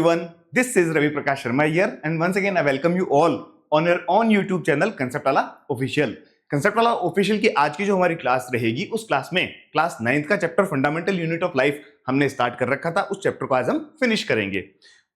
everyone, this is Ravi Prakash Sharma here and once again I welcome you all on your own YouTube channel Concept वाला Official। Concept वाला official की आज की जो हमारी class रहेगी उस क्लास में क्लास 9th का chapter fundamental unit of life हमने स्टार्ट कर रखा था। उस चैप्टर को आज हम फिनिश करेंगे।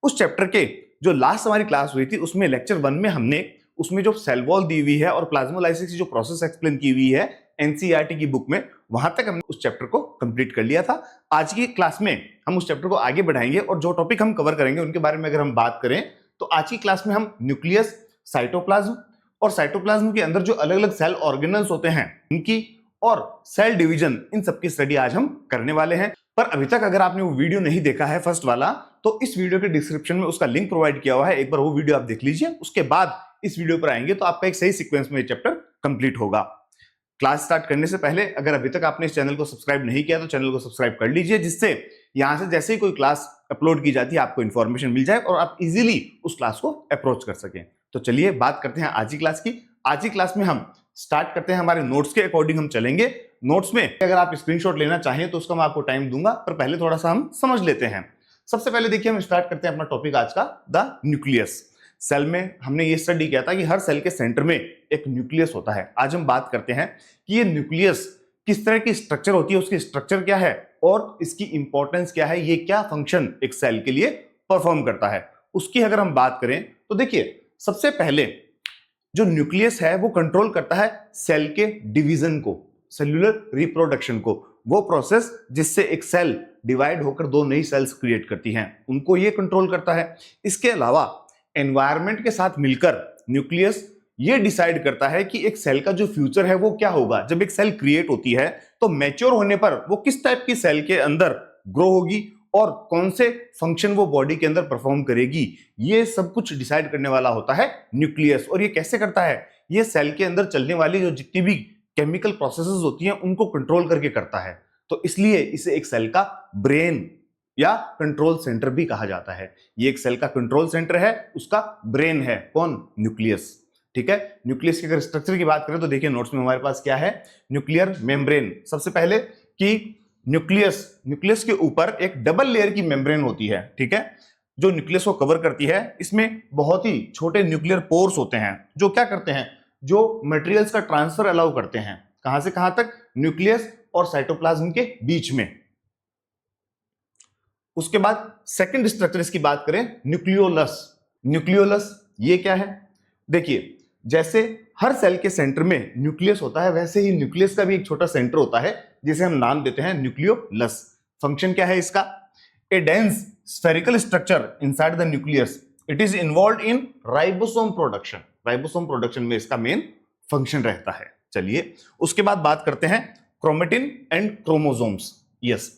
उस चैप्टर के जो लास्ट हमारी क्लास हुई थी उसमें लेक्चर 1 में हमने उसमें जो सेल वॉल दी हुई है और प्लाज्मोलाइसिस की जो प्रोसेस एक्सप्लेन की हुई है एनसीईआरटी की बुक में, वहां तक हमने उस चैप्टर को कंप्लीट कर लिया था। आज की क्लास में हम उस चैप्टर को आगे बढ़ाएंगे और जो टॉपिक हम कवर करेंगे उनके बारे में अगर हम बात करें तो आज की क्लास में हम न्यूक्लियस, साइटोप्लाज्म और साइटोप्लाज्म के अंदर जो अलग अलग सेल ऑर्गेनल्स होते हैं उनकी और सेल डिवीजन, इन सबकी स्टडी आज हम करने वाले हैं। पर अभी तक अगर आपने वो वीडियो नहीं देखा है फर्स्ट वाला, तो इस वीडियो के डिस्क्रिप्शन में उसका लिंक प्रोवाइड किया हुआ है, एक बार वो वीडियो आप देख लीजिए। उसके बाद इस वीडियो पर आएंगे तो आपका एक सही सीक्वेंस में ये चैप्टर कंप्लीट होगा। क्लास स्टार्ट करने से पहले अगर अभी तक आपने इस चैनल को सब्सक्राइब नहीं किया तो चैनल को सब्सक्राइब कर लीजिए, जिससे यहां से जैसे ही कोई क्लास अपलोड की जाती है आपको इंफॉर्मेशन मिल जाए और आप इजीली उस क्लास को अप्रोच कर सकें। तो चलिए बात करते हैं आज की क्लास की। आज की क्लास में हम स्टार्ट करते हैं, हमारे नोट्स के अकॉर्डिंग हम चलेंगे। नोट्स में अगर आप स्क्रीनशॉट लेना चाहें तो उसका मैं आपको टाइम दूंगा, पर पहले थोड़ा सा हम समझ लेते हैं। सबसे पहले देखिए हम स्टार्ट करते हैं अपना टॉपिक आज का, द न्यूक्लियस। सेल में हमने ये स्टडी किया था कि हर सेल के सेंटर में एक न्यूक्लियस होता है। आज हम बात करते हैं कि ये न्यूक्लियस किस तरह की स्ट्रक्चर होती है, उसकी स्ट्रक्चर क्या है और इसकी इंपॉर्टेंस क्या है, ये क्या फंक्शन एक सेल के लिए परफॉर्म करता है, उसकी अगर हम बात करें तो देखिए सबसे पहले जो न्यूक्लियस है वो कंट्रोल करता है सेल के डिवीजन को, सेल्यूलर रिप्रोडक्शन को, वो प्रोसेस जिससे एक सेल डिवाइड होकर दो नई सेल्स क्रिएट करती हैं, उनको ये कंट्रोल करता है। इसके अलावा एनवायरनमेंट के साथ मिलकर न्यूक्लियस ये डिसाइड करता है कि एक सेल का जो फ्यूचर है वो क्या होगा। जब एक सेल क्रिएट होती है तो मैच्योर होने पर वो किस टाइप की सेल के अंदर ग्रो होगी और कौन से फंक्शन वो बॉडी के अंदर परफॉर्म करेगी, ये सब कुछ डिसाइड करने वाला होता है न्यूक्लियस। और ये कैसे करता है? ये सेल के अंदर चलने वाली जो जितनी भी केमिकल प्रोसेसेस होती हैं उनको कंट्रोल करके करता है। तो इसलिए इसे एक सेल का ब्रेन या कंट्रोल सेंटर भी कहा जाता है। ये एक सेल का कंट्रोल सेंटर है, उसका ब्रेन है कौन? न्यूक्लियस। ठीक है। न्यूक्लियस की अगर स्ट्रक्चर की बात करें तो देखिए नोट्स में हमारे पास क्या है, न्यूक्लियर मेम्ब्रेन। सबसे पहले कि न्यूक्लियस के ऊपर एक डबल लेयर की मेम्ब्रेन होती है, ठीक है, जो न्यूक्लियस को कवर करती है। इसमें बहुत ही छोटे न्यूक्लियर पोर्स होते हैं जो क्या करते हैं, जो मटेरियल्स का ट्रांसफर अलाउ करते हैं। कहां से कहां तक? न्यूक्लियस और साइटोप्लाज्म के बीच में। उसके बाद सेकंड स्ट्रक्चर इसकी बात करें, न्यूक्लियोलस। न्यूक्लियोलस ये क्या है? देखिए जैसे हर सेल के सेंटर में न्यूक्लियस होता है, वैसे ही न्यूक्लियस का भी एक छोटा सेंटर होता है जिसे हम नाम देते हैं न्यूक्लियोलस। फंक्शन क्या है इसका? ए dense spherical structure inside the nucleus, it is involved in ribosome production. Ribosome production में इसका मेन फंक्शन रहता है। चलिए उसके बाद बात करते हैं क्रोमेटिन एंड क्रोमोसोम्स। यस,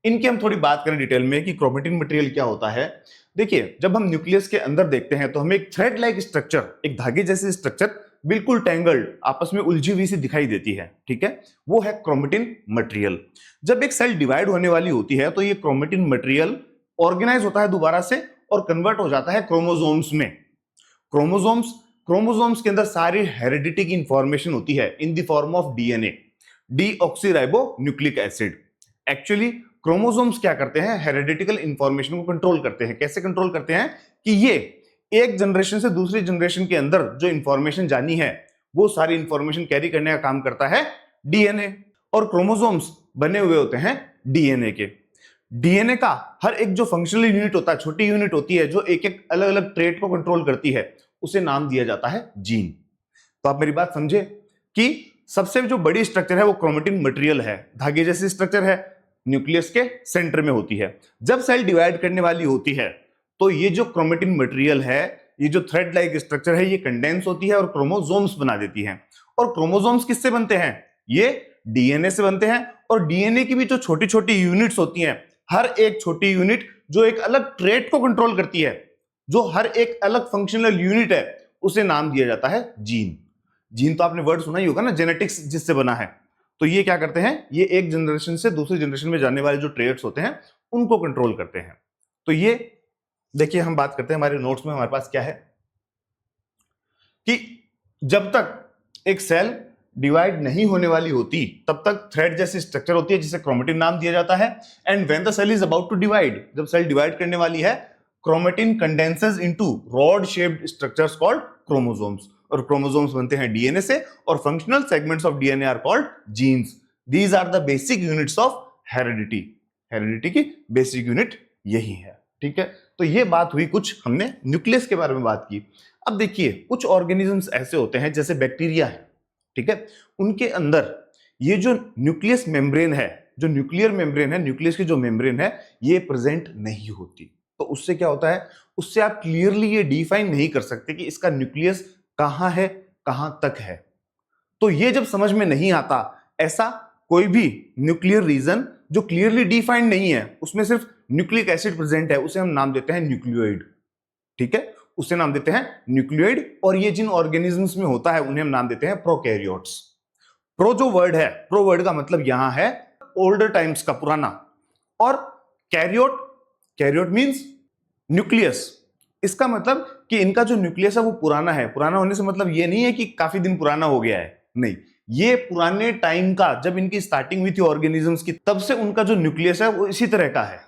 इनकी हम थोड़ी बात करें डिटेल में कि क्रोमेटिन मटेरियल क्या होता है। देखिए जब हम न्यूक्लियस के अंदर देखते हैं तो हमें एक थ्रेड लाइक स्ट्रक्चर, एक धागे जैसी स्ट्रक्चर बिल्कुल टेंगल्ड, आपस में उलझी हुई सी दिखाई देती है, ठीक है, वो है क्रोमेटिन मटेरियल। जब एक सेल डिवाइड होने वाली होती है तो ये क्रोमेटिन मटेरियल ऑर्गेनाइज होता है दोबारा से और कन्वर्ट हो जाता है क्रोमोसोम्स में। क्रोमोसोम्स के अंदर सारी हेरिडिटी की इंफॉर्मेशन होती है in the form of DNA, deoxyribo nucleic acid. Actually chromosomes क्या करते हैं? हेरिडिटिकल इंफॉर्मेशन को कंट्रोल करते हैं। कैसे कंट्रोल करते हैं? कि ये एक जनरेशन से दूसरी जनरेशन के अंदर जो इंफॉर्मेशन जानी है वो सारी इंफॉर्मेशन कैरी करने का काम करता है डीएनए। और क्रोमोसोम्स बने हुए होते हैं डीएनए के। डीएनए का हर एक जो फंक्शनल यूनिट होता है, छोटी यूनिट होती है जो एक एक अलग अलग ट्रेट को कंट्रोल करती है, उसे नाम दिया जाता है जीन। तो आप मेरी बात समझे कि सबसे जो बड़ी स्ट्रक्चर है वो क्रोमेटिन मटेरियल है, धागे जैसी स्ट्रक्चर है, न्यूक्लियस के सेंटर में होती है। जब सेल डिवाइड करने वाली होती है तो ये जो क्रोमेटिन मटेरियल है, ये जो थ्रेड लाइक स्ट्रक्चर है, ये कंडेंस होती है और क्रोमोसोम्स बना देती है। और क्रोमोसोम्स किससे बनते हैं? ये डीएनए से बनते हैं। और डीएनए की भी जो छोटी छोटी यूनिट्स होती हैं, हर एक छोटी यूनिट जो एक अलग ट्रेट को कंट्रोल करती है, जो हर एक अलग फंक्शनल यूनिट है, उसे नाम दिया जाता है जीन। जीन तो आपने वर्ड सुना ही होगा ना, जेनेटिक्स जिससे बना है। तो ये क्या करते हैं? ये एक जनरेशन से दूसरी जनरेशन में जाने वाले जो ट्रेट्स होते हैं उनको कंट्रोल करते हैं। तो ये देखिए हम बात करते हैं हमारे नोट्स में हमारे पास क्या है कि जब तक एक सेल डिवाइड नहीं होने वाली होती तब तक थ्रेड जैसी स्ट्रक्चर होती है जिसे क्रोमेटिन नाम दिया जाता है। And when the cell is about to divide, जब सेल डिवाइड करने वाली है, chromatin condenses into rod shaped structures called chromosomes, और क्रोमोसोम्स बनते हैं डीएनए से, और functional segments of DNA are called genes. These are the basic units of heredity. Heredity की बेसिक यूनिट यही है, ठीक है। तो ये बात हुई, कुछ हमने न्यूक्लियस के बारे में बात की। अब देखिए, कुछ ऑर्गेनिजम्स ऐसे होते हैं जैसे बैक्टीरिया है, ठीक है, उनके अंदर ये जो न्यूक्लियस मेम्ब्रेन है, जो न्यूक्लियर मेम्ब्रेन है, न्यूक्लियस की जो मेम्ब्रेन है, ये प्रेजेंट नहीं होती। तो उससे क्या होता है, उससे आप क्लियरली ये डिफाइन नहीं कर सकते कि इसका न्यूक्लियस कहां है, कहां तक है। तो ये जब समझ में नहीं आता, ऐसा कोई भी न्यूक्लियर रीजन जो क्लियरली डिफाइंड नहीं है, उसमें सिर्फ न्यूक्लिक एसिड प्रेजेंट है, उसे हम नाम देते हैं न्यूक्लियोइड, ठीक है, उसे नाम देते हैं न्यूक्लियोइड। और ये जिन ऑर्गेनिजम्स में होता है उन्हें हम नाम देते हैं प्रोकैरियोट्स। प्रो जो वर्ड है, प्रो वर्ड का मतलब यहां है ओल्डर टाइम्स का, पुराना, और कैरियोट, कैरियोट मींस न्यूक्लियस। इसका मतलब कि इनका जो न्यूक्लियस है वो पुराना है। पुराना होने से मतलब ये नहीं है कि काफी दिन पुराना हो गया है, नहीं, ये पुराने टाइम का, जब इनकी स्टार्टिंग हुई थी ऑर्गेनिजम्स की, तब से उनका जो न्यूक्लियस है वो इसी तरह का है,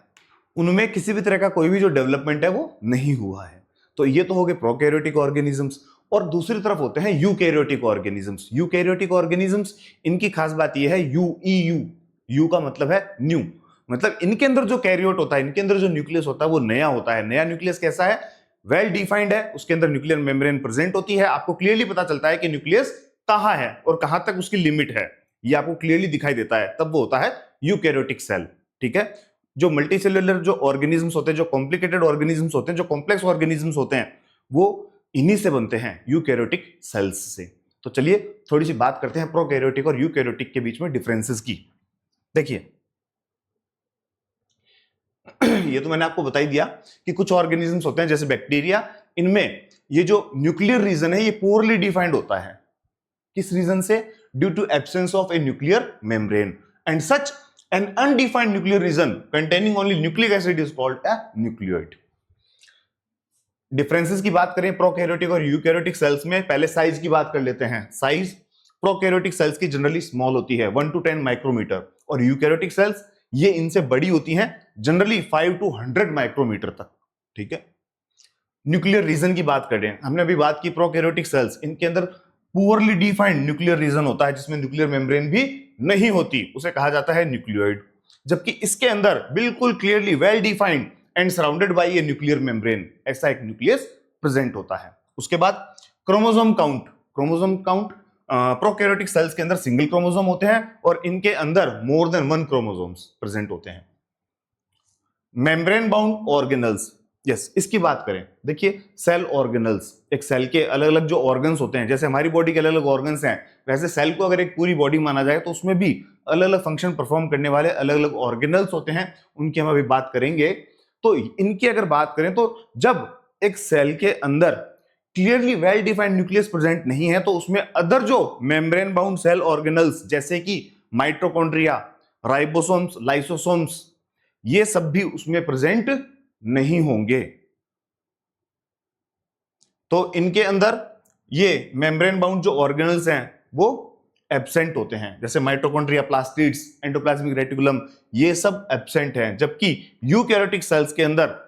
उनमें किसी भी तरह का कोई भी जो डेवलपमेंट है वो नहीं हुआ है। तो ये तो हो गए प्रोकैरियोटिक ऑर्गेनिजम्स। और दूसरी तरफ होते हैं यूकैरियोटिक ऑर्गेनिजम्स। यूकैरियोटिक ऑर्गेनिजम्स, इनकी खास बात ये है यूईयू, यू का मतलब है न्यू, मतलब इनके अंदर जो कैरियोट होता है, इनके अंदर जो न्यूक्लियस होता है वो नया होता है। नया न्यूक्लियस कैसा है, वेल डिफाइंड है, उसके अंदर न्यूक्लियर मेम्ब्रेन प्रेजेंट होती है, आपको क्लियरली पता चलता है कि न्यूक्लियस कहां है और कहां तक उसकी लिमिट है, ये आपको क्लियरली दिखाई देता है, तब वो होता है यूकैरियोटिक सेल, ठीक है। जो मल्टीसेल्युलर जो ऑर्गेनिजम्स होते हैं, जो कॉम्प्लिकेटेड ऑर्गेनिजम्स होते हैं, जो कॉम्प्लेक्स ऑर्गेनिजम्स होते हैं, वो इन्हीं से बनते हैं, यूकैरियोटिक सेल्स से। तो चलिए थोड़ी सी बात करते हैं प्रोकैरियोटिक और यूकैरियोटिक के बीच में डिफरेंसेस की। देखिए, ये तो मैंने आपको बता ही दिया कि कुछ ऑर्गेनिजम्स होते हैं जैसे बैक्टीरिया, इनमें ये जो न्यूक्लियर रीजन है ये पोरली डिफाइंड होता है। किस रीजन से, due to absence of a nuclear membrane, and such an undefined nuclear region containing only nucleic acid is called a nucleoid. Differences की बात करें प्रोकैरियोटिक और यूकैरियोटिक सेल्स में, पहले साइज की बात कर लेते हैं। साइज प्रोकैरियोटिक सेल्स की जनरली स्मॉल होती है, 1 to 10 माइक्रोमीटर, और यूकैरियोटिक सेल्स ये इनसे बड़ी होती हैं, जनरली 5 to 100 माइक्रोमीटर तक, ठीक है। न्यूक्लियर रीजन की बात करें, हमने अभी बात की प्रोकैरियोटिक सेल्स, इनके अंदर पुअरली डिफाइंड न्यूक्लियर रीजन होता है जिसमें न्यूक्लियर मेम्ब्रेन भी नहीं होती, उसे कहा जाता है न्यूक्लियोइड। जबकि इसके अंदर बिल्कुल clearly well defined and surrounded by A nuclear membrane, ऐसा एक न्यूक्लियस प्रेजेंट होता है। उसके बाद chromosome count, chromosome count, prokaryotic cells के अंदर सिंगल क्रोमोसोम होते हैं और इनके अंदर मोर देन 1 क्रोमोसोम्स प्रेजेंट होते हैं। मेम्ब्रेन बाउंड ऑर्गेनल्स, यस, इसकी बात करें, देखिए सेल ऑर्गेनल्स, एक सेल के अलग अलग जो ऑर्गन्स होते हैं, जैसे हमारी बॉडी के अलग अलग ऑर्गन्स हैं, वैसे सेल को अगर एक पूरी बॉडी माना जाए तो उसमें भी अलग अलग फंक्शन परफॉर्म करने वाले अलग अलग ऑर्गेनल्स होते हैं, उनकी हम अभी बात करेंगे। तो इनकी अगर बात करें तो जब एक सेल के अंदर clearly well defined nucleus present नहीं है तो उसमें अदर जो मेम्ब्रेन बाउंड सेल ऑर्गेनल्स जैसे कि माइटोकॉन्ड्रिया, राइबोसोम्स, लाइसोसोम्स, ये सब भी उसमें प्रेजेंट नहीं होंगे। तो इनके अंदर ये मेम्ब्रेन बाउंड जो ऑर्गेनल्स हैं वो एब्सेंट होते हैं, जैसे माइटोकॉन्ड्रिया, प्लास्टिड्स, एंडोप्लाज्मिक रेटिकुलम, ये सब एब्सेंट हैं। जबकि यूकैरियोटिक सेल्स के अंदर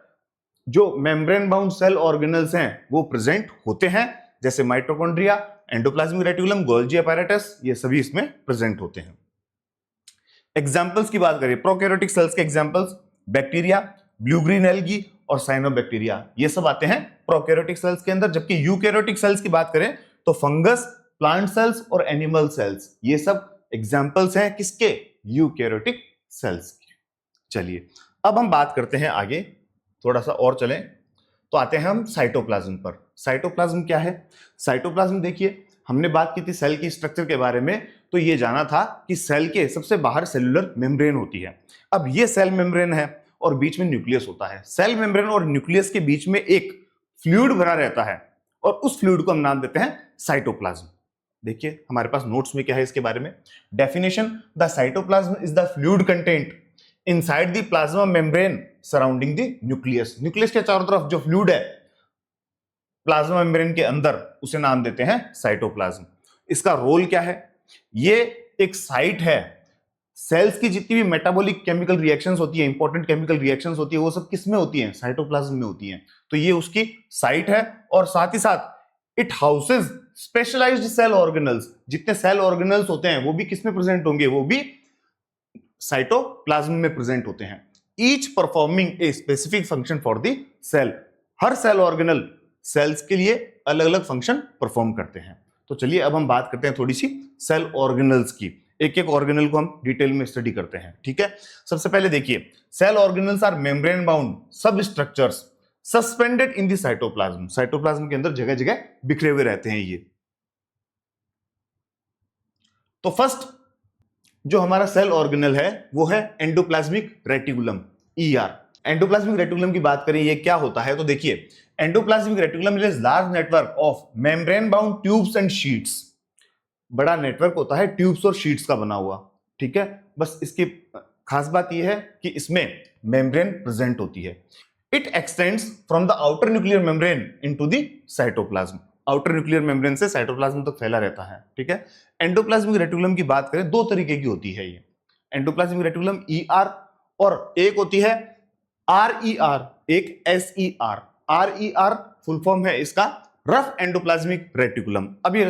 जो मेम्ब्रेन बाउंड सेल ऑर्गेनल्स हैं वो प्रेजेंट होते हैं, जैसे mitochondria, endoplasmic reticulum, Golgi apparatus, ये सभी इसमें प्रेजेंट होते हैं। एग्जाम्पल्स की बात करें प्रोकैरियोटिक सेल्स के examples, bacteria, blue green algae और साइनोबैक्टीरिया, ये सब आते हैं प्रोकैरियोटिक सेल्स के अंदर। जबकि यूकैरियोटिक सेल्स की बात करें तो फंगस, प्लांट सेल्स और एनिमल सेल्स, ये सब एग्जाम्पल्स हैं किसके, यूकैरियोटिक सेल्स के। चलिए अब हम बात करते हैं आगे, थोड़ा सा और चलें तो आते हैं हम साइटोप्लाज्म पर। साइटोप्लाज्म क्या है, साइटोप्लाज्म देखिए, हमने बात की थी सेल की स्ट्रक्चर के बारे में, तो ये जाना था कि सेल के सबसे बाहर सेलुलर मेम्ब्रेन होती है। अब ये सेल मेम्ब्रेन है और बीच में न्यूक्लियस होता है। सेल मेम्ब्रेन और न्यूक्लियस के बीच में एक फ्लूइड भरा रहता है और उस फ्लूइड को हम नाम देते हैं साइटोप्लाज्म। देखिए हमारे पास नोट्स में क्या है इसके बारे में, definition, the cytoplasm is the fluid content inside the plasma membrane surrounding the nucleus. Nucleus के चारों तरफ जो फ्लूइड है प्लाज्मा मेम्ब्रेन के अंदर, उसे नाम देते हैं साइटोप्लाज्म। इसका रोल क्या है, ये एक साइट है सेल्स की जितनी भी मेटाबॉलिक केमिकल रिएक्शंस होती है, इंपॉर्टेंट केमिकल रिएक्शंस होती है, वो सब किस में होती हैं? साइटोप्लाज्म में होती हैं। तो ये उसकी साइट है, और साथ ही साथ it houses specialised cell organelles. जितने सेल ऑर्गेनल्स होते हैं वो भी किस में प्रेजेंट होंगे? वो भी साइटोप्लाज्म में प्रेजेंट होते हैं। Each performing a specific function for the cell. हर सेल ऑर्गेनल सेल्स के लिए अलग अलग फंक्शन परफॉर्म करते हैं। तो चलिए अब हम बात करते हैं थोड़ी सी सेल ऑर्गेनल्स की। एक एक ऑर्गेनल को हम डिटेल में स्टडी करते हैं, ठीक है। सबसे पहले देखिए, cell organelles are membrane bound sub structures suspended in the cytoplasm. Cytoplasm के अंदर जगह जगह बिखरे हुए रहते हैं ये। तो फर्स्ट जो हमारा सेल ऑर्गेनल है वो है endoplasmic reticulum, ER. Endoplasmic reticulum की बात करें, ये क्या होता है? तो देखिए, endoplasmic reticulum is large network of membrane bound tubes and sheets. बड़ा नेटवर्क होता है ट्यूब्स और शीट्स का बना हुआ, ठीक है। बस इसकी खास बात यह है कि इसमें मेम्ब्रेन प्रेजेंट होती है। It extends from the outer nuclear membrane into the cytoplasm. Outer nuclear membrane से साइटोप्लाज्म तक फैला रहता है, ठीक है। एंडोप्लाज्मिक रेटिकुलम की बात करें, दो तरीके की होती है ये एंडोप्लाज्मिक रेटिकुलम, ईआर, और एक होती है आरईआर, एक एसईआर। आरईआर फुल फॉर्म है इसका रफ एंडोप्लाज्मिक रेटिकुलम। अब ये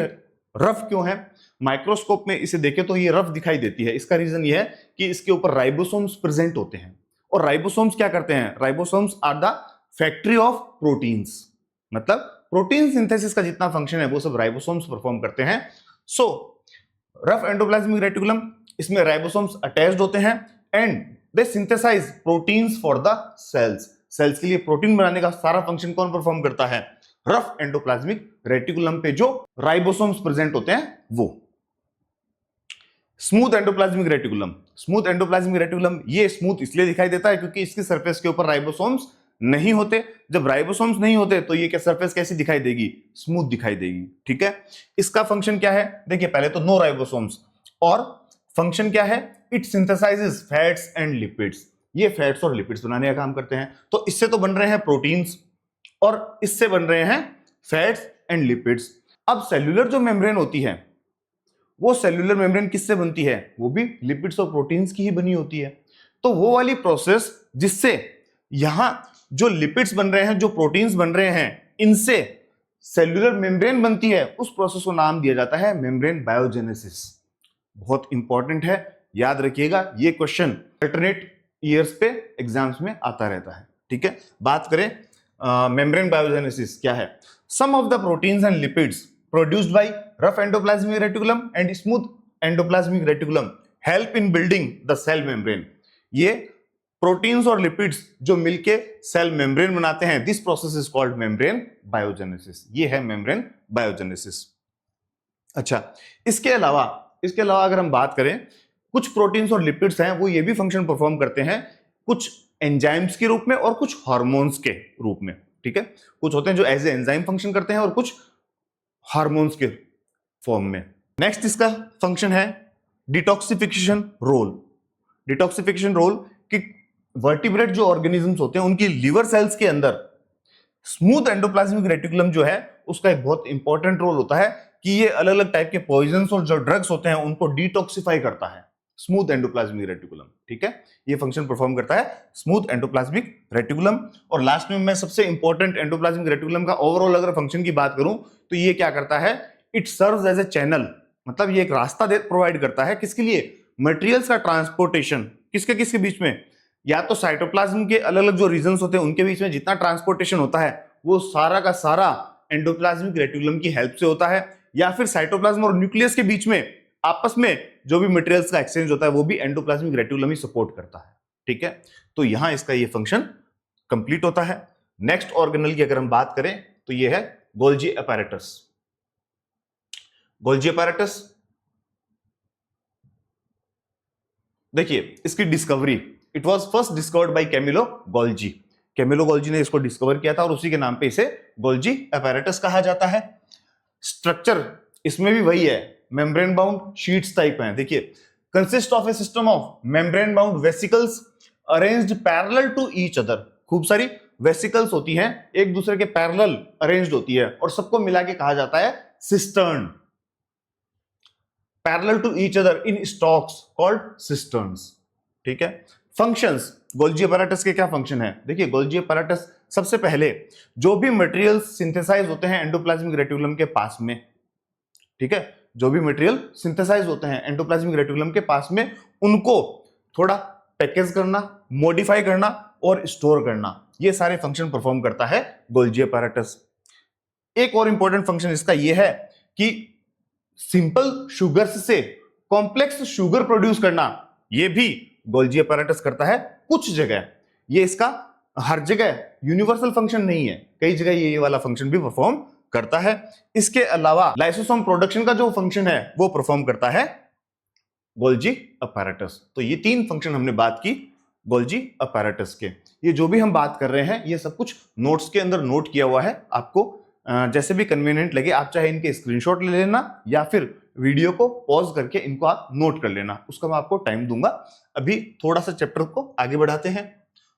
रफ क्यों है? माइक्रोस्कोप में इसे देखें तो ये रफ दिखाई देती है। इसका रीजन ये है कि इसके ऊपर राइबोसोम्स प्रेजेंट होते हैं। और राइबोसोम्स क्या करते हैं? Ribosomes are the factory of proteins. मतलब प्रोटीन सिंथेसिस का जितना फंक्शन है वो सब राइबोसोम्स परफॉर्म करते हैं। सो रफ एंडोप्लाज्मिक रेटिकुलम, इसमें राइबोसोम्स अटैच्ड होते हैं and they synthesise proteins for the cells. Cells के लिए प्रोटीन बनाने का सारा फंक्शन कौन परफॉर्म करता है? रफ एंडोप्लाज्मिक रेटिकुलम पे जो राइबोसोम्स प्रेजेंट होते हैं वो। Smooth endoplasmic reticulum, smooth endoplasmic reticulum ये स्मूथ इसलिए दिखाई देता है क्योंकि इसकी सरफेस के ऊपर राइबोसोम्स नहीं होते। जब राइबोसोम्स नहीं होते तो ये क्या सरफेस कैसी दिखाई देगी? स्मूथ दिखाई देगी, ठीक है। इसका फंक्शन क्या है? देखिए, पहले तो नो राइबोसोम्स, और फंक्शन क्या है? It synthesises fats and lipids. ये फैट्स और लिपिड्स बनाने का काम करते हैं। तो इससे तो बन रहे हैं प्रोटीन्स और इससे बन रहे हैं फैट्स एंड लिपिड्स। अब सेल्यूलर जो मेम्ब्रेन होती है, वो सेल्यूलर मेम्ब्रेन किससे बनती है? वो भी लिपिड्स और प्रोटीन्स की ही बनी होती है। तो वो वाली प्रोसेस जिससे यहां जो लिपिड्स बन रहे हैं, जो प्रोटीन्स बन रहे हैं, इनसे सेल्यूलर मेम्ब्रेन बनती है, उस प्रोसेस को नाम दिया जाता है मेम्ब्रेन बायोजेनेसिस। बहुत इंपॉर्टेंट है, याद रखिएगा। ये क्वेश्चन अल्टरनेट ईयर्स पे एग्जाम्स में आता रहता है, ठीक है। बात करें मेम्ब्रेन बायोजेनेसिस क्या है? Some of the proteins and lipids produced by rough endoplasmic reticulum and smooth endoplasmic reticulum help in building the cell membrane. ये प्रोटीन्स और लिपिड्स जो मिलके सेल मेम्ब्रेन बनाते हैं, this process is called membrane biogenesis. ये है membrane biogenesis. अच्छा, इसके अलावा अगर हम बात करें, कुछ प्रोटीन्स और लिपिड्स हैं वो ये भी फंक्शन परफॉर्म करते हैं, कुछ एंजाइम्स के रूप में और कुछ हार्मोन्स के रूप में, ठीक है। कुछ होते हैं जो एज ए एंजाइम फंक्शन करते हैं और कुछ हार्मोन्स के फॉर्म में। नेक्स्ट इसका फंक्शन है डिटॉक्सिफिकेशन रोल। डिटॉक्सिफिकेशन रोल कि वर्टिब्रेट जो ऑर्गेनिजम्स होते हैं उनकी लिवर सेल्स के अंदर स्मूथ एंडोप्लाज्मिक रेटिकुलम जो है उसका एक बहुत इंपॉर्टेंट रोल होता है कि ये अलग अलग टाइप के पॉइजन्स और जो ड्रग्स होते हैं उनको डिटॉक्सिफाई करता है स्मूथ एंडोप्लाज्मिक रेटिकुलम, ठीक है। ये फंक्शन परफॉर्म करता है स्मूथ एंडोप्लाज्मिक रेटिकुलम। और लास्ट में मैं सबसे इंपॉर्टेंट एंडोप्लाज्मिक रेटिकुलम का ओवरऑल अगर फंक्शन की बात करूं तो ये क्या करता है? It serves as a channel. मतलब ये एक रास्ता प्रोवाइड करता है किसके लिए? मटेरियल्स का ट्रांसपोर्टेशन। किसके किसके बीच में? या तो साइटोप्लाज्म के अलग अलग जो रीजन्स होते हैं उनके बीच में जितना ट्रांसपोर्टेशन होता है वो सारा का सारा एंडोप्लाज्मिक रेटिकुलम की हेल्प से होता है, या फिर साइटोप्लाज्म और न्यूक्लियस के बीच में आपस में जो भी मटेरियल्स का एक्सचेंज होता है वो भी एंडोप्लाज्मिक रेटिकुलम ही सपोर्ट करता है, ठीक है। तो यहां इसका ये फंक्शन कंप्लीट होता है। नेक्स्ट ऑर्गेनल की अगर हम बात करें तो ये है गोल्जी अपैरेटस। गोल्जी अपैरेटस, देखिए इसकी discovery, it was first discovered by Camillo Golgi. Camillo Golgi ने इसको डिस्कवर किया था और उसी के नाम पे इसे गोल्जी अपैरेटस कहा जाता है। स्ट्रक्चर इसमें भी वही है, मेम्ब्रेन बाउंड शीट्स टाइप है। देखिए, consist of a system of membrane bound vesicles arranged parallel to each other. खूब सारी वेसिकल्स होती हैं, एक दूसरे के पैरेलल अरेंज्ड होती है और सबको मिला के कहा जाता है cistern. Parallel to each other in stacks called cisterns. ठीक है। फंक्शंस, गोल्जी अपैरेटस के क्या फंक्शन है? देखिए गोल्जी अपैरेटस सबसे पहले जो भी मटेरियल सिंथेसाइज होते हैं एंडोप्लाज्मिक रेटिकुलम के पास में, ठीक है, जो भी मटेरियल सिंथेसाइज होते हैं एंडोप्लाज्मिक रेटिकुलम के पास में, उनको थोड़ा पैकेज करना, मॉडिफाई करना और स्टोर करना, ये सारे फंक्शन परफॉर्म करता है गोल्जी अपैरेटस। एक और इंपॉर्टेंट फंक्शन इसका यह है कि सिंपल शुगर्स से कॉम्प्लेक्स शुगर प्रोड्यूस करना, यह भी गोल्जी अपैरेटस करता है कुछ जगह। ये इसका हर जगह यूनिवर्सल फंक्शन नहीं है, कई जगह ये वाला फंक्शन भी परफॉर्म करता है। इसके अलावा लाइसोसोम प्रोडक्शन का जो फंक्शन है वो परफॉर्म करता है गोल्जी अपैरेटस। तो ये तीन फंक्शन हमने बात की गोल्जी अपैरेटस के। ये जो भी हम बात कर रहे हैं ये सब कुछ नोट्स के अंदर नोट किया हुआ है, आपको जैसे भी कन्वीनियंट लगे आप चाहे इनके स्क्रीनशॉट ले लेना या फिर वीडियो को पॉज करके इनको आप नोट कर लेना, उसका मैं आपको टाइम दूंगा। अभी थोड़ा सा चैप्टर को आगे बढ़ाते हैं,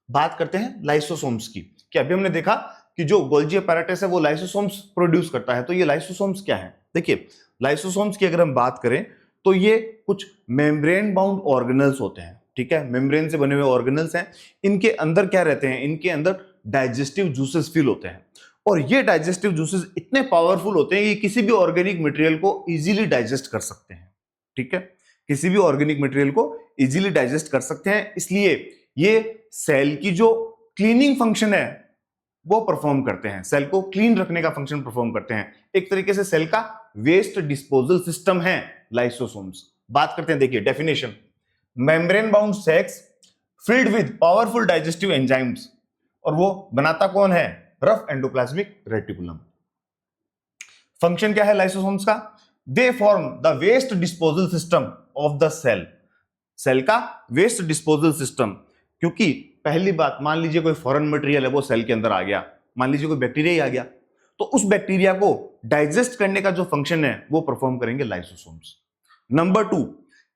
बात करते हैं लाइसोसोम्स की। कि अभी हमने देखा कि जो गोल्जी अपैरेटस है वो लाइसोसोम्स प्रोड्यूस करता है, तो ये लाइसोसोम्स क्या है? देखिए लाइसोसोम्स की अगर हम बात करें तो ये कुछ मेम्ब्रेन बाउंड ऑर्गेनल्स होते हैं, ठीक है, मेम्ब्रेन से बने हुए ऑर्गेनल्स हैं। इनके अंदर क्या रहते हैं? इनके अंदर डाइजेस्टिव जूसेस फिल होते हैं, और ये डाइजेस्टिव जूसेस इतने पावरफुल होते हैं कि किसी भी ऑर्गेनिक मटेरियल को इजीली डाइजेस्ट कर सकते हैं, ठीक है, किसी भी ऑर्गेनिक मटेरियल को इजीली डाइजेस्ट कर सकते हैं। इसलिए ये सेल की जो क्लीनिंग फंक्शन है वो परफॉर्म करते हैं, सेल को क्लीन रखने का फंक्शन परफॉर्म करते हैं। एक तरीके से सेल का वेस्ट डिस्पोजल सिस्टम है लाइसोसोम्स। बात करते हैं, देखिए definition, membrane bound sacs filled with powerful digestive enzymes, और वो बनाता कौन है? Rough endoplasmic reticulum. फंक्शन क्या है लाइसोसोम्स का? They form the waste disposal system of the cell, cell का वेस्ट डिस्पोजल सिस्टम। क्योंकि पहली बात, मान लीजिए कोई फॉरेन मटेरियल है वो सेल के अंदर आ गया, मान लीजिए कोई बैक्टीरिया ही आ गया, तो उस बैक्टीरिया को डाइजेस्ट करने का जो फंक्शन है वो परफॉर्म करेंगे लाइसोसोम्स। नंबर 2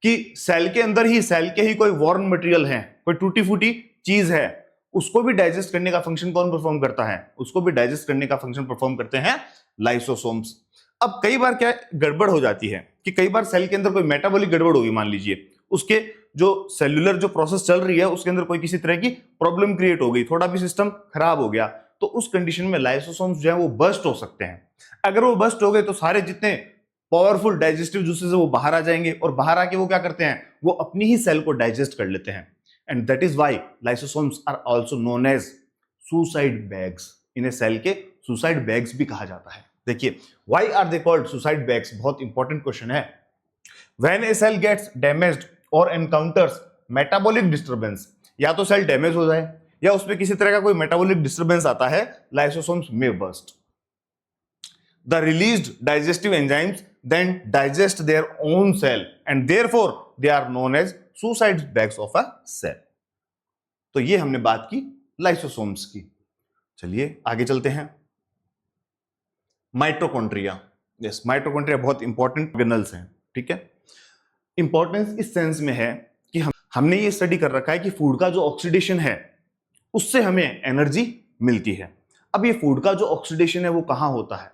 कि सेल के अंदर ही, सेल के ही कोई वॉर्न मटेरियल है, कोई टूटी फूटी चीज है, उसको भी डाइजेस्ट करने का फंक्शन कौन परफॉर्म करता है? उसको भी डाइजेस्ट करने का फंक्शन परफॉर्म करते हैं लाइसोसोम्स। अब कई बार क्या गड़बड़ हो जाती है कि कई बार सेल के अंदर कोई मेटाबॉलिक गड़बड़ होगी, मान लीजिए उसके जो सेल्यूलर जो प्रोसेस चल रही है उसके अंदर कोई किसी तरह की प्रॉब्लम क्रिएट हो गई, थोड़ा भी सिस्टम खराब हो गया, तो उस कंडीशन में लाइसोसोम्स जो है वो बर्स्ट हो सकते हैं। अगर वो बर्स्ट हो गए तो सारे जितने पावरफुल डाइजेस्टिव जूसेस है वो बाहर आ जाएंगे, और बाहर आके वो क्या करते हैं? वो अपनी ही सेल को डाइजेस्ट कर लेते हैं। And that is why lysosomes are also known as suicide bags. इन्हें सेल के सुसाइड बैग्स भी कहा जाता है। देखिए why are they called suicide bags, बहुत इंपॉर्टेंट क्वेश्चन है। When a cell gets damaged और एनकाउंटर्स मेटाबॉलिक डिस्टर्बेंस, या तो सेल डैमेज हो जाए या उसमें किसी तरह का कोई मेटाबॉलिक डिस्टर्बेंस आता है, lysosomes may burst. The released digestive enzymes then digest their own cell and therefore they are known as suicide bags of a cell। तो ये हमने बात की लाइसोसोम्स की। चलिए आगे चलते हैं। माइटोकॉन्ड्रिया, यस, माइटोकॉन्ड्रिया बहुत इंपॉर्टेंट ऑर्गेनल्स हैं, ठीक है। इंपॉर्टेंस इस सेंस में है कि हमने ये स्टडी कर रखा है कि फूड का जो ऑक्सीडेशन है उससे हमें एनर्जी मिलती है। अब ये फूड का जो ऑक्सीडेशन है वो कहां होता है,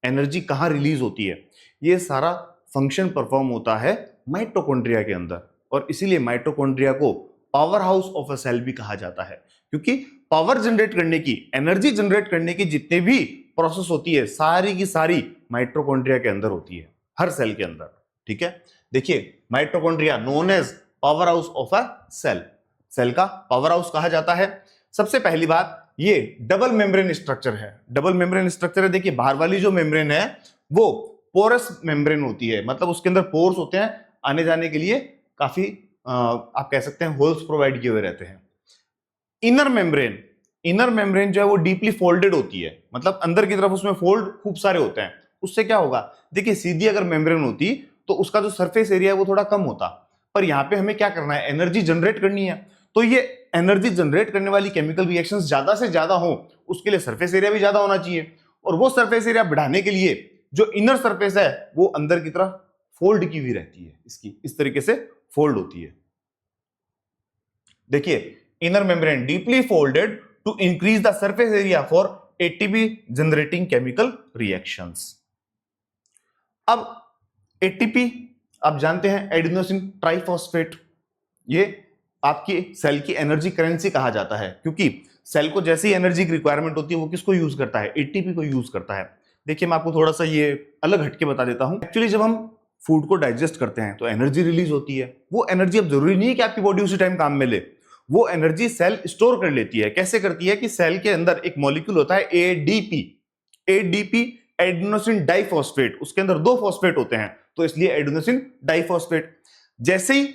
एनर्जी कहां रिलीज होती है, ये सारा फंक्शन परफॉर्म होता है माइटोकॉन्ड्रिया के अंदर, और इसीलिए माइटोकॉन्ड्रिया को power house of a cell भी कहा जाता है। क्योंकि पावर जनरेट करने की, एनर्जी जनरेट करने की जितने भी प्रोसेस होती है सारी की सारी माइटोकॉन्ड्रिया के अंदर होती है, हर सेल के अंदर, ठीक है। देखिए mitochondria known as power house of a cell, cell का पावर हाउस कहा जाता है। सबसे पहली बात, ये डबल मेम्ब्रेन स्ट्रक्चर है। डबल मेम्ब्रेन स्ट्रक्चर है, देखिए बाहर वाली जो मेम्ब्रेन है वो पोरस मेम्ब्रेन होती है, मतलब उसके अंदर पोर्स होते हैं, आने जाने के लिए काफी आप कह सकते हैं होल्स प्रोवाइड किए हुए रहते हैं। इनर मेम्ब्रेन, इनर मेम्ब्रेन जो है वो डीपली फोल्डेड होती है, मतलब अंदर की तरफ उसमें फोल्ड खूब सारे होते हैं। उससे क्या होगा, देखिए सीधी अगर मेम्ब्रेन होती तो उसका जो सरफेस एरिया है वो थोड़ा कम होता, पर यहाँ पे हमें क्या करना है, एनर्जी जनरेट करनी है। तो ये एनर्जी जनरेट करने वाली केमिकल रिएक्शंस ज्यादा से ज्यादा हो, उसके लिए सरफेस एरिया भी ज्यादा होना चाहिए, और वो सरफेस एरिया बढ़ाने के लिए जो इनर सरफेस है वो अंदर की तरफ फोल्ड की हुई रहती है, इसकी इस तरीके से फोल्ड होती है। देखिए inner membrane deeply folded to increase the surface area for ATP generating chemical reactions. अब एटीपी आप जानते हैं एडिनोसिन ट्राइफॉस्फेट, ये आपकी सेल की एनर्जी करेंसी कहा जाता है, क्योंकि सेल को जैसी एनर्जी की रिक्वायरमेंट होती है वो किसको यूज करता है, एटीपी को यूज करता है। देखिए मैं आपको थोड़ा सा ये अलग हटके बता देता हूं। एक्चुअली जब हम फूड को डाइजेस्ट करते हैं तो एनर्जी रिलीज होती है। वो एनर्जी अब जरूरी नहीं है कि आपकी बॉडी उसी टाइम काम में ले, वो एनर्जी सेल स्टोर कर लेती है। कैसे करती है कि सेल के अंदर एक मॉलिक्यूल होता है एडीपी, एडीपी एडिनोसिन डाइफॉस्फेट, उसके अंदर 2 फॉस्फेट होते हैं तो इसलिए एडिनोसिन डाइफॉस्फेट। जैसे ही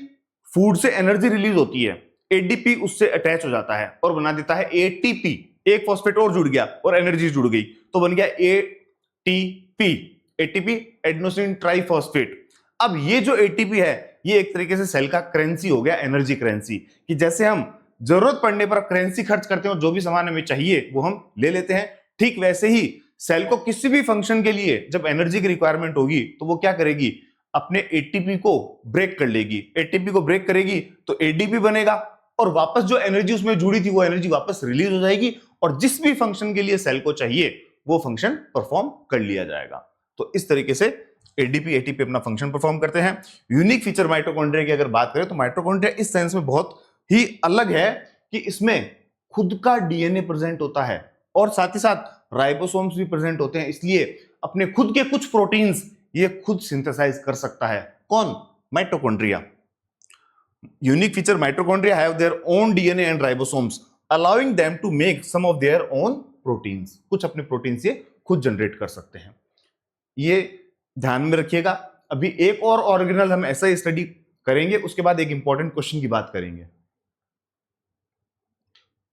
फूड से एनर्जी रिलीज होती है एडीपी उससे अटैच हो जाता है और बना देता है एटीपी, एक फॉस्फेट और जुड़ गया और एनर्जी जुड़ गई तो बन गया एटीपी, एटीपी एडिनोसिन ट्राइफॉस्फेट। अब ये जो एटीपी है ये एक तरीके से सेल का करेंसी हो गया, एनर्जी करेंसी, कि जैसे हम जरूरत पड़ने पर करेंसी खर्च करते हैं और जो भी सामान हमें चाहिए वो हम ले लेते हैं, ठीक वैसे ही सेल को किसी भी फंक्शन के लिए जब एनर्जी की रिक्वायरमेंट होगी तो वो क्या करेगी, अपने एटीपी को ब्रेक कर लेगी। एटीपी को ब्रेक करेगी तो एडीपी बनेगा और वापस जो एनर्जी उसमें जुड़ी थी वो एनर्जी वापस रिलीज हो जाएगी और जिस भी फंक्शन के लिए सेल को चाहिए वो फंक्शन परफॉर्म कर लिया जाएगा। तो इस तरीके से एडीपी एटीपी अपना फंक्शन परफॉर्म करते हैं। यूनिक फीचर माइटोकॉन्ड्रिया की अगर बात करें तो माइटोकॉन्ड्रिया इस सेंस में बहुत ही अलग है कि इसमें खुद का डीएनए प्रेजेंट होता है और साथ ही साथ राइबोसोम्स भी प्रेजेंट होते हैं, इसलिए अपने खुद के कुछ प्रोटीन्स ये खुद सिंथेसाइज कर सकता है। कौन? Mitochondria. Unique feature mitochondria have their own DNA and ribosomes allowing them to make some of their own proteins. कुछ अपने प्रोटीन्स ये खुद जनरेट कर सकते हैं, ये ध्यान में रखिएगा। अभी एक और ऑर्गेनल हम ऐसा ही स्टडी करेंगे, उसके बाद एक इंपॉर्टेंट क्वेश्चन की बात करेंगे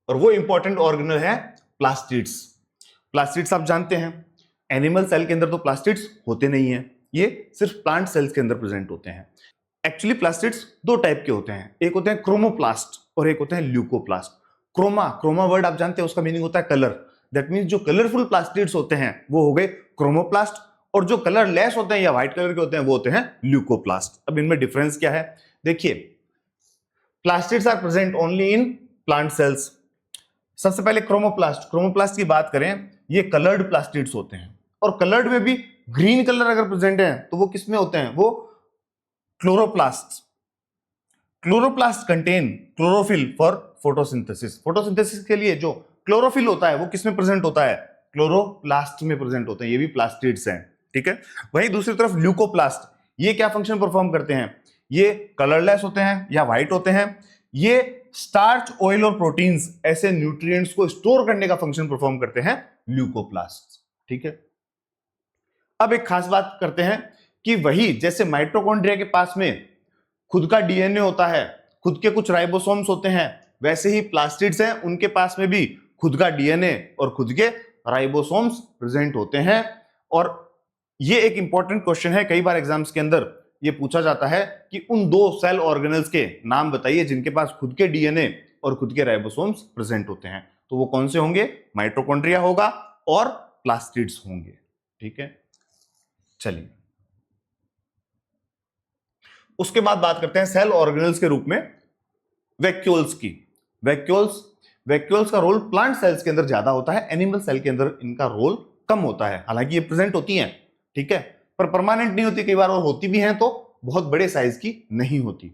और वो इंपॉर्टेंट ऑर्गेनल है प्लास्टिड्स। प्लास्टिड्स आप जानते हैं एनिमल सेल के अंदर तो प्लास्टिड्स होते नहीं है, ये सिर्फ प्लांट सेल्स के अंदर प्रेजेंट होते हैं। एक्चुअली प्लास्टिड्स 2 टाइप के होते हैं, एक होते हैं क्रोमोप्लास्ट और एक होते हैं ल्यूकोप्लास्ट। क्रोमा वर्ड आप जानते हैं उसका मीनिंग होता है कलर, दैट मींस जो कलरफुल प्लास्टिड्स होते हैं वो हो गए क्रोमोप्लास्ट और जो कलरलेस होते हैं या व्हाइट कलर के होते हैं वो होते हैं ल्यूकोप्लास्ट। अब इनमें डिफरेंस क्या है? देखिए, plastids are present only in plant cells. सबसे पहले क्रोमोप्लास्ट की बात करें, ये कलर्ड प्लास्टिड्स होते हैं और कलर्ड में भी ग्रीन कलर अगर प्रेजेंट है तो वो किसमें होते हैं? वो chloroplast. Chloroplast contain chlorophyll for photosynthesis. Photosynthesis के लिए जो क्लोरोफिल होता है वो किसमें प्रेजेंट होता है? क्लोरोप्लास्ट में प्रेजेंट होते हैं, ये भी प्लास्टिड्स हैं, ठीक है। वहीं दूसरी तरफ ल्यूकोप्लास्ट, ये क्या फंक्शन परफॉर्म करते हैं? ये कलरलेस होते हैं या व्हाइट होते हैं, ये स्टार्च, ऑयल और प्रोटीन्स ऐसे न्यूट्रिएंट्स को स्टोर करने का फंक्शन परफॉर्म करते हैं ल्यूकोप्लास्ट, ठीक है। अब एक खास बात करते हैं कि वही जैसे माइटोकॉन्ड्रिया के पास में खुद का डीएनए होता है, खुद के कुछ राइबोसोम्स होते हैं, वैसे ही प्लास्टिड्स हैं उनके पास में भी खुद का डीएनए और खुद के राइबोसोम्स प्रेजेंट होते हैं। और ये एक इंपॉर्टेंट क्वेश्चन है, कई बार एग्जाम्स के अंदर ये पूछा जाता है कि उन 2 सेल ऑर्गेनल्स के नाम बताइए जिनके पास खुद के डीएनए और खुद के राइबोसोम्स प्रेजेंट होते हैं। तो वो कौन से होंगे? माइटोकॉन्ड्रिया होगा और प्लास्टिड्स होंगे, ठीक है। चलिए उसके बाद बात करते हैं सेल ऑर्गेनल्स के रूप में वैक्यूल्स की। वैक्यूल्स का रोल प्लांट सेल्स के अंदर ज्यादा होता है, एनिमल सेल के अंदर इनका रोल कम होता है। हालांकि ये प्रेजेंट होती हैं, ठीक है, पर परमानेंट नहीं होती, कई बार और होती भी हैं तो बहुत बड़े साइज की नहीं होती।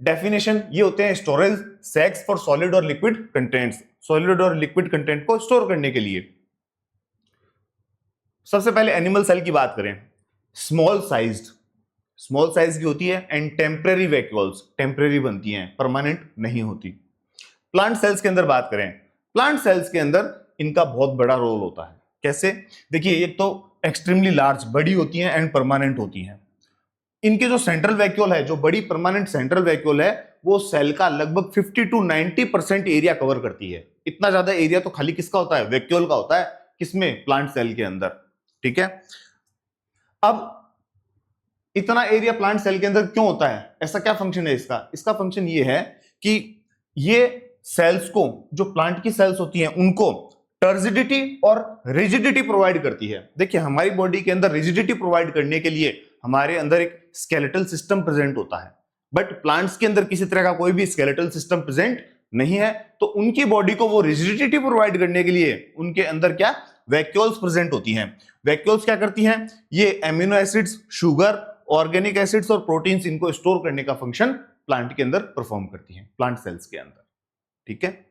डेफिनेशन ये होते हैं स्टोरेज सैक्स फॉर सॉलिड और लिक्विड कंटेंट्स, सॉलिड और लिक्विड कंटेंट को स्टोर करने के लिए। सबसे पहले एनिमल सेल की बात करें, स्मॉल साइज की होती है एंड टेम्परेरी वैक्यूल्स, टेम्परेरी बनती हैं, परमानेंट नहीं होती। प्लांट सेल्स के अंदर बात करें, प्लांट सेल्स के अंदर इनका बहुत बड़ा रोल होता है। कैसे? देखिए, एक तो एक्सट्रीमली लार्ज, बड़ी होती हैं एंड परमानेंट होती हैं। इनके जो सेंट्रल वैक्यूल है, जो बड़ी परमानेंट सेंट्रल वैक्यूल है, वो सेल का लगभग 50 to 90% एरिया कवर करती है। इतना ज्यादा एरिया तो खाली किसका होता है? वैक्यूल का होता है। किसमें? प्लांट सेल के अंदर, ठीक है। अब इतना एरिया प्लांट सेल के अंदर क्यों होता है? ऐसा क्या फंक्शन है इसका? इसका फंक्शन ये है कि ये सेल्स को, जो प्लांट की सेल्स होती हैं, उनको टर्जिडिटी और रिजिडिटी प्रोवाइड करती है। देखिए, हमारी बॉडी के अंदर रिजिडिटी प्रोवाइड करने के लिए हमारे अंदर एक स्केलेटल सिस्टम प्रेजेंट होता है, बट प्लांट्स के अंदर किसी तरह का कोई भी स्केलेटल सिस्टम प्रेजेंट नहीं है। तो उनकी बॉडी को वो रिजिडिटी प्रोवाइड करने के लिए उनके अंदर क्या? वैक्यूल्स प्रेजेंट होती हैं। वैक्यूल्स क्या करती हैं? ये amino acids, sugar organic acids और प्रोटीन्स इनको स्टोर करने का फंक्शन प्लांट के अंदर परफॉर्म करती हैं, प्लांट सेल्स के अंदर। ठीक है,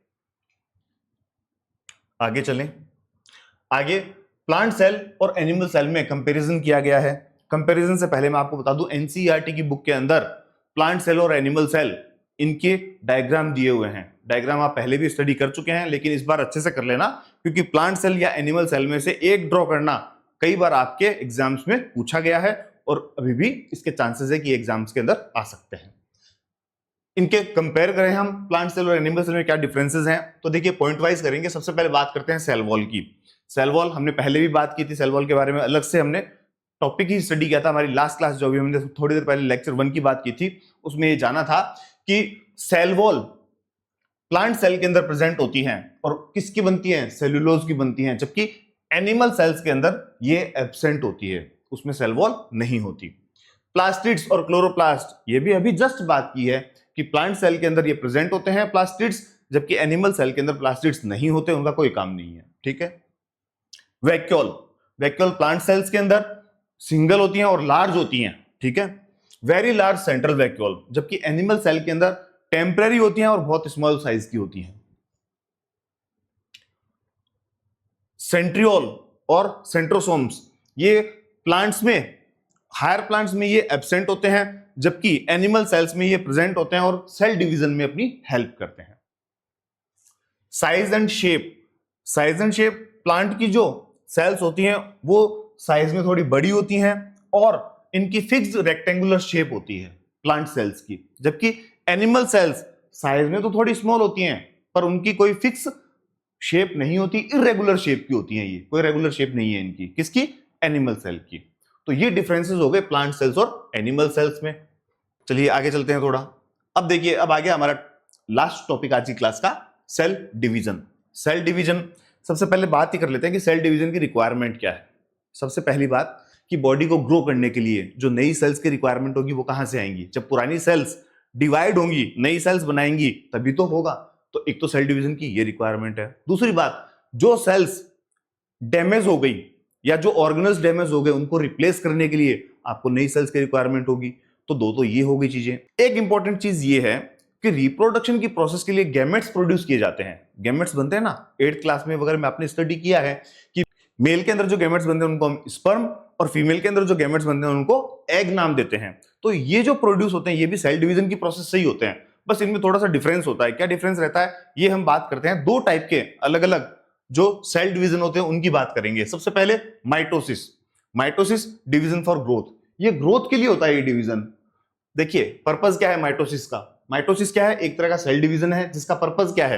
आगे चलें। आगे प्लांट सेल और एनिमल सेल में कंपैरिजन किया गया है। कंपैरिजन से पहले मैं आपको बता दूं, एनसीईआरटी की बुक के अंदर प्लांट सेल और एनिमल सेल इनके डायग्राम दिए हुए हैं। डायग्राम आप पहले भी स्टडी कर चुके हैं, लेकिन इस बार अच्छे से कर लेना, क्योंकि प्लांट सेल या एनिमल सेल में से एक ड्रॉ करना कई बार आपके एग्जाम्स में पूछा गया है और अभी भी इसके चांसेस है कि एग्जाम्स के अंदर आ सकते हैं। इनके कंपेयर करें हम प्लांट सेल और एनिमल सेल में क्या डिफरेंसेस हैं, तो देखिए पॉइंट वाइज करेंगे। सबसे पहले बात करते हैं सेल वॉल की। सेल वॉल हमने पहले भी बात की थी, सेल वॉल के बारे में अलग से हमने टॉपिक ही स्टडी किया था। हमारी लास्ट क्लास जो भी हमने थोड़ी देर पहले लेक्चर 1 की बात की थी, उसमें ये जाना था कि सेल वॉल प्लांट सेल के अंदर प्रेजेंट होती हैं और किसकी बनती है, सेल्यूलोज की बनती हैं, जबकि एनिमल सेल्स के अंदर ये एब्सेंट होती है, उसमें सेल वॉल नहीं होती। प्लास्टिड्स और क्लोरोप्लास्ट, ये भी अभी जस्ट बात की है कि प्लांट सेल के अंदर ये प्रेजेंट होते हैं प्लास्टिड्स, जबकि एनिमल सेल के अंदर प्लास्टिड्स नहीं होते, उनका कोई काम नहीं है। ठीक है, वैक्यूल, वैक्यूल प्लांट सेल्स के अंदर सिंगल होती हैं और लार्ज होती हैं। ठीक है, वेरी लार्ज सेंट्रल वैक्यूल, जबकि एनिमल सेल के अंदर टेम्पररी होती हैं और बहुत स्मॉल साइज की होती हैं। सेंट्रियोल और सेंट्रोसोम्स, ये प्लांट्स में, हायर प्लांट्स में ये एब्सेंट होते हैं, जबकि एनिमल सेल्स में ये प्रेजेंट होते हैं और सेल डिवीजन में अपनी हेल्प करते हैं। Size and shape, size and shape, plant की जो सेल्स होती हैं वो साइज में थोड़ी बड़ी होती हैं और इनकी फिक्स्ड रेक्टेंगुलर शेप होती है प्लांट सेल्स की, जबकि एनिमल सेल्स साइज में तो थोड़ी स्मॉल होती हैं पर उनकी कोई फिक्स शेप नहीं होती, इरेगुलर शेप की होती हैं। ये कोई रेगुलर शेप नहीं है इनकी, किसकी, एनिमल सेल की। तो ये डिफरेंसेस हो गए प्लांट सेल्स और एनिमल सेल्स में। चलिए आगे चलते हैं थोड़ा। अब देखिए, अब आ गया हमारा लास्ट टॉपिक आज की क्लास का, सेल डिवीजन। सेल डिवीजन, सबसे पहले बात ही कर लेते हैं कि सेल डिवीजन की रिक्वायरमेंट क्या है। सबसे पहली बात कि बॉडी को ग्रो करने के लिए जो नई सेल्स की रिक्वायरमेंट होगी वो कहां से आएंगी, जब पुरानी सेल्स डिवाइड होंगी, नई सेल्स बनाएंगी, तभी तो होगा। तो एक तो सेल डिवीजन की ये रिक्वायरमेंट है। दूसरी बात, जो सेल्स डैमेज हो गई या जो ऑर्गेनल्स डैमेज हो गए उनको रिप्लेस करने के लिए आपको नई सेल्स की रिक्वायरमेंट होगी। तो दो तो ये हो गई चीजें। एक इंपॉर्टेंट चीज ये है कि रिप्रोडक्शन की प्रोसेस के लिए गैमेट्स प्रोड्यूस किए जाते हैं। गैमेट्स बनते हैं ना, 8th क्लास में वगैरह में आपने स्टडी किया है कि मेल के अंदर जो गैमेट्स बनते हैं उनको हम स्पर्म और फीमेल के अंदर जो गैमेट्स बनते हैं उनको एग नाम देते हैं। तो ये जो प्रोड्यूस होते हैं ये भी सेल डिवीजन की प्रोसेस से ही होते हैं, बस इनमें थोड़ा सा डिफरेंस होता है। क्या डिफरेंस रहता है, ये हम बात करते हैं। दो टाइप के अलग अलग जो सेल डिवीजन होते हैं उनकी बात करेंगे। सबसे पहले mitosis. Mitosis division for growth, ये ग्रोथ के लिए होता है ये डिवीजन। देखिए पर्पस क्या है माइटोसिस का, माइटोसिस क्या है, एक तरह का सेल डिवीजन है जिसका पर्पस क्या है,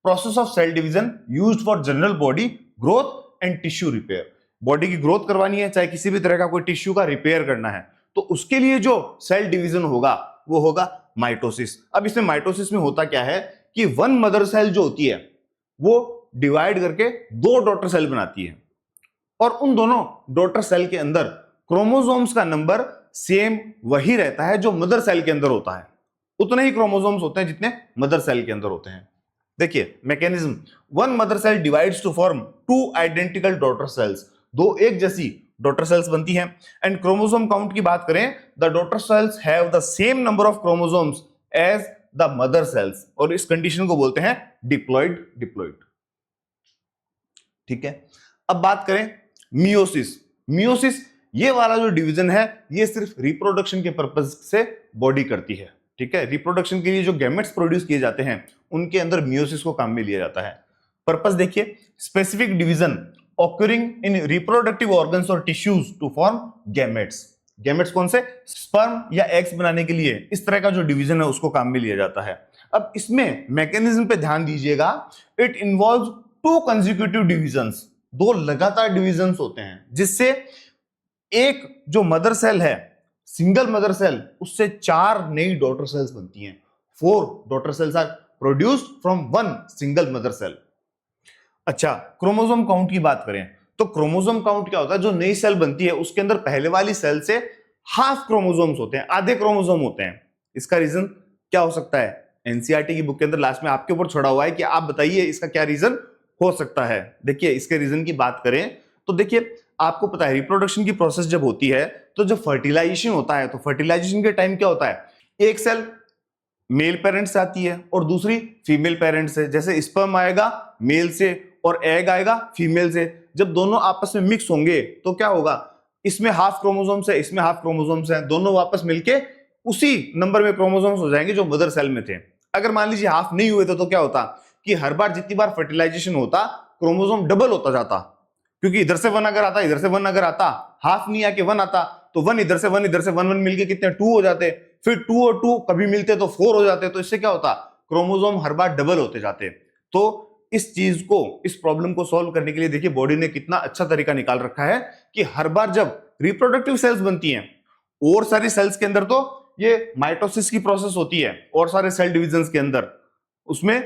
process of cell division used for general body growth and tissue repair. Body की ग्रोथ करवानी है, चाहे किसी भी तरह का कोई टिश्यू का रिपेयर करना है, तो उसके लिए जो सेल डिवीजन होगा वो होगा माइटोसिस। अब इसमें माइटोसिस में होता क्या है कि वन मदर सेल जो होती है वो डिवाइड करके दो डॉटर सेल बनाती है और उन दोनों डॉटर सेल के अंदर क्रोमोसोम्स का नंबर सेम वही रहता है जो मदर सेल के अंदर होता है। उतने ही क्रोमोसोम्स होते हैं जितने मदर सेल के अंदर होते हैं। देखिए mechanism, one mother cell divides to form two identical daughter cells, दो एक जैसी डॉटर सेल्स बनती हैं। एंड क्रोमोसोम काउंट की बात करें, the daughter cells have the same number of chromosomes as the mother cells, और इस कंडीशन को बोलते हैं डिप्लॉइड। ठीक है, अब बात करें मियोसिस। मियोसिस ये वाला जो डिवीजन है ये सिर्फ रिप्रोडक्शन के पर्पज से बॉडी करती है। ठीक है, रिप्रोडक्शन के लिए जो गैमेट्स प्रोड्यूस किए जाते हैं उनके अंदर मियोसिस को काम में लिया जाता है। पर्पस देखिए, specific division occurring in reproductive organs और tissues to form gametes. Gametes कौन से, स्पर्म या एग्स बनाने के लिए इस तरह का जो डिवीजन है उसको काम में लिया जाता है। अब इसमें मैकेनिज्म पे ध्यान दीजिएगा, it involves two consecutive divisions, दो लगातार डिविजन्स होते हैं जिससे एक जो मदर सेल है, सिंगल मदर सेल, उससे 4 नई डॉटर सेल्स बनती हैं। 4 daughter cells are produced from one single mother cell. अच्छा, क्रोमोसोम काउंट की बात करें तो क्रोमोसोम काउंट क्या होता है, जो नई सेल बनती है उसके अंदर पहले वाली सेल से हाफ क्रोमोसोम्स होते हैं, आधे क्रोमोसोम होते हैं। इसका रीजन क्या हो सकता है, एनसीईआरटी की बुक के अंदर लास्ट में आपके ऊपर छोड़ा हुआ है कि आप बताइए इसका क्या रीजन हो सकता है। देखिए इसके रीजन की बात करें तो देखिए आपको पता है रिप्रोडक्शन की प्रोसेस जब होती है तो जब फर्टिलाइजेशन होता है तो फर्टिलाइजेशन के टाइम क्या होता है, एक सेल मेल पेरेंट्स से आती है और दूसरी फीमेल पेरेंट्स से। जैसे स्पर्म आएगा मेल से और एग आएगा फीमेल से, जब दोनों आपस में मिक्स होंगे तो क्या होगा, इसमें हाफ क्रोमोसोम्स है इसमें हाफ क्रोमोसोम्स है, दोनों वापस मिलके उसी नंबर में क्रोमोसोम्स हो जाएंगे जो मदर सेल में थे। अगर मान लीजिए हाफ नहीं हुए तो क्या होता कि हर बार जितनी बार फर्टिलाइजेशन होता क्रोमोसोम डबल होता जाता, क्योंकि इधर से वन अगर आता इधर से वन अगर आता, हाफ नहीं आके वन आता तो वन इधर से वन वन मिलके कितने 2 हो जाते, फिर 2 और 2 कभी मिलते तो 4 हो जाते, तो इससे क्या होता क्रोमोसोम हर बार डबल होते जाते। तो इस चीज को, इस प्रॉब्लम को सॉल्व करने के लिए देखिए बॉडी ने कितना अच्छा तरीका निकाल रखा है कि हर बार जब रिप्रोडक्टिव सेल्स बनती हैं और सारी सेल्स के अंदर तो ये माइटोसिस की प्रोसेस होती है और सारे सेल डिविजन्स के अंदर उसमें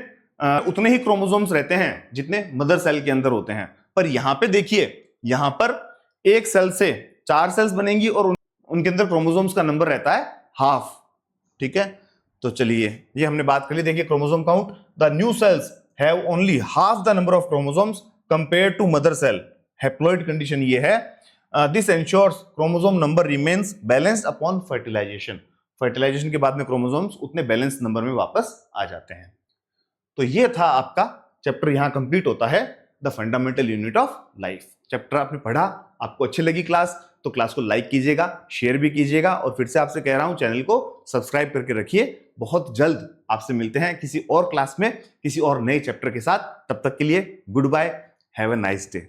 उतने ही क्रोमोसोम्स रहते हैं जितने मदर सेल के अंदर होते हैं। पर यहां पे देखिए, यहां पर एक सेल से 4 सेल्स बनेंगी और उनके अंदर क्रोमोसोम्स का नंबर रहता है हाफ। ठीक है, तो चलिए ये हमने बात कर ली। देखिए chromosome count, the new cells have only half the number of chromosomes compare to mother cell. Haploid condition ये है। This ensures chromosome number remains balanced upon fertilisation. Fertilisation के बाद में क्रोमोसोम्स उतने बैलेंस नंबर में वापस आ जाते हैं। तो ये था आपका चैप्टर, यहां कंप्लीट होता है the fundamental unit of life. Chapter आपने पढ़ा, आपको अच्छी लगी क्लास तो क्लास को लाइक कीजिएगा, शेयर भी कीजिएगा और फिर से आपसे कह रहा हूं चैनल को सब्सक्राइब करके रखिए। बहुत जल्द आपसे मिलते हैं किसी और क्लास में किसी और नए चैप्टर के साथ। तब तक के लिए goodbye, have a nice day.